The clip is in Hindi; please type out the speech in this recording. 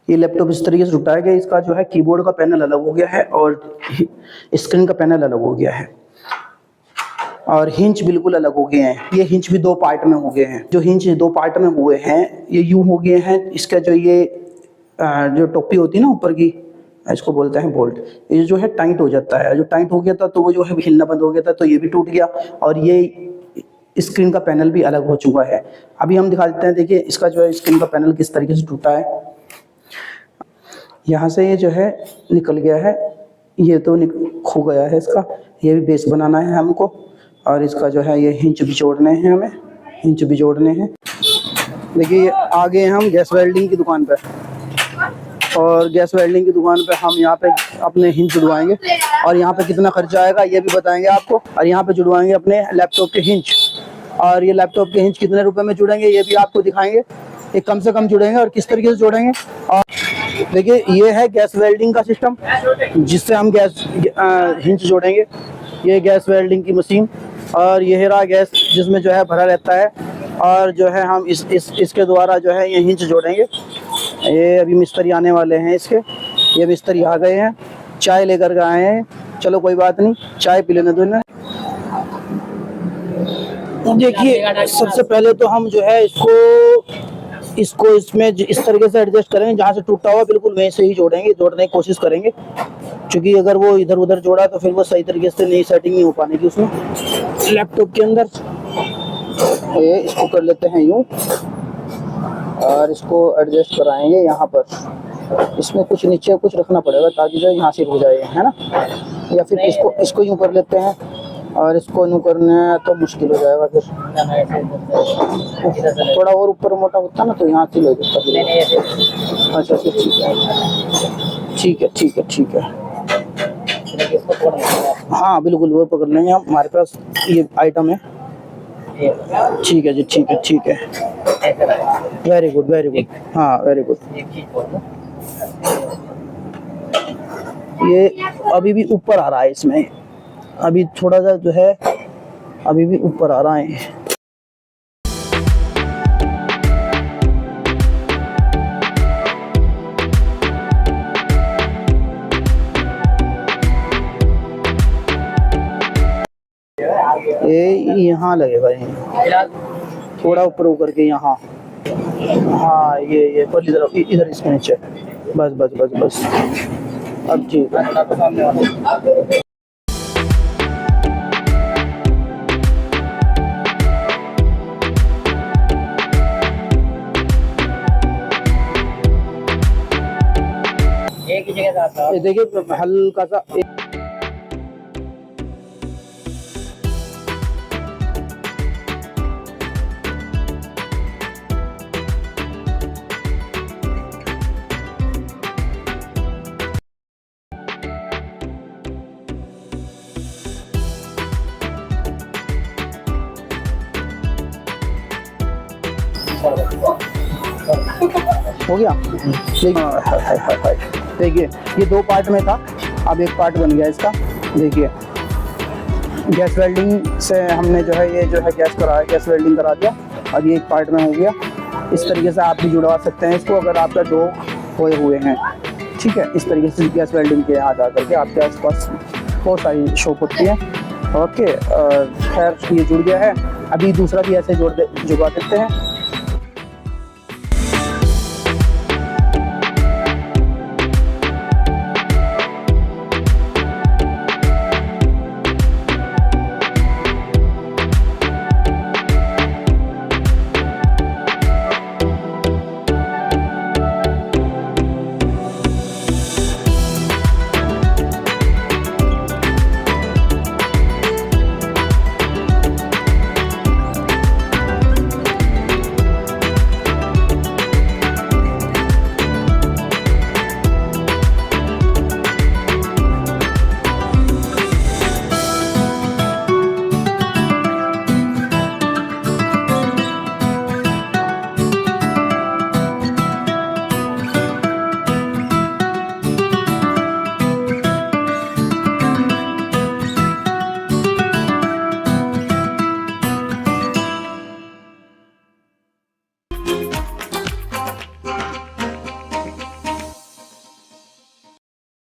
ये लैपटॉप इस तरीके से टूटा है। इसका जो है कीबोर्ड का पैनल अलग हो गया है और स्क्रीन का पैनल अलग हो गया है और हिंज बिल्कुल अलग हो गए हैं। ये हिंज भी दो पार्ट में हो गए हैं। जो हिंज दो पार्ट में हुए हैं ये यूं हो गए हैं। इसका जो ये जो टोपी होती है ना ऊपर की, इसको बोलते हैं बोल्ट, ये जो है टाइट हो जाता है। जो टाइट हो गया था तो वो जो है हिलना बंद हो गया था, तो ये भी टूट गया और ये स्क्रीन का पैनल भी अलग हो चुका है। अभी हम दिखा देते हैं, देखिए इसका जो है स्क्रीन का पैनल किस तरीके से टूटा है। यहाँ से ये जो है निकल गया है, ये तो खो गया है इसका। ये भी बेस बनाना है हमको और इसका जो है ये हिंच भी जोड़ने हैं, हमें हिंच भी जोड़ने हैं। देखिए आ गए हम गैस वेल्डिंग की दुकान पे और गैस वेल्डिंग की दुकान पे हम यहाँ पे अपने हिंच जुड़वाएंगे और यहाँ पे कितना खर्चा आएगा ये भी बताएंगे आपको। और यहाँ पे जुड़वाएंगे अपने लैपटॉप के हिंच और ये लैपटॉप के हिंच कितने रुपए में जुड़ेंगे ये भी आपको दिखाएंगे। ये कम से कम जुड़ेंगे और किस तरीके से जोड़ेंगे। और देखिए ये है गैस वेल्डिंग का सिस्टम जिससे हम गैस हिंच जोड़ेंगे। ये गैस वेल्डिंग की मशीन और ये रहा गैस जिसमें जो है भरा रहता है और जो है हम इसके द्वारा जो है ये हिंच जोड़ेंगे। ये अभी मिस्त्री आने वाले हैं इसके, ये मिस्त्री आ गए हैं, चाय लेकर के आए हैं। चलो कोई बात नहीं, चाय पी लेने दो इन्हें। देखिए सबसे पहले तो हम जो है इसको इसमें इस तरीके से एडजस्ट करेंगे, जहाँ से टूटा हुआ बिल्कुल वहीं से ही जोड़ेंगे, जोड़ने की कोशिश करेंगे। क्योंकि अगर वो इधर उधर जोड़ा तो फिर वो सही तरीके से नई सेटिंग नहीं हो पाने की उसमें लैपटॉप के अंदर। ये इसको कर लेते हैं यूँ और इसको एडजस्ट कराएंगे यहाँ पर। इसमें कुछ नीचे कुछ रखना पड़ेगा ताकि जो यहाँ से रुक जाए, है ना। या फिर इसको यूँ कर लेते हैं और इसको यूँ करने तो मुश्किल हो जाएगा। फिर थोड़ा और ऊपर मोटा होता ना तो यहाँ से ले जाता। अच्छा ठीक है ठीक है ठीक है। हाँ बिल्कुल वो पकड़ लेंगे हम, हमारे पास ये आइटम है। ठीक है जी, ठीक है ठीक है। Very good very good. हाँ वेरी गुड। ये अभी भी ऊपर आ रहा है, इसमें अभी थोड़ा सा जो है अभी भी ऊपर आ रहा है। ये यहाँ लगेगा, ये थोड़ा ऊपर होकर के यहाँ। हाँ ये पर इधर इसके नीचे। बस बस बस बस अब ठीक है। एक ही जगह देखिए हल्का सा हो गया। देखिए ये दो पार्ट में था, अब एक पार्ट बन गया इसका। देखिए गैस वेल्डिंग से हमने जो है ये जो है गैस वेल्डिंग करा दिया, अब ये एक पार्ट में हो गया। इस तरीके से आप भी जुड़वा सकते हैं इसको अगर आपका दो खोए हुए हैं। ठीक है, इस तरीके से गैस वेल्डिंग के यहाँ जा करके आपके आसपास बहुत सारी शॉप होती है। ओके, खैर ये जुड़ गया है। अभी दूसरा भी ऐसे जुड़वा देते हैं।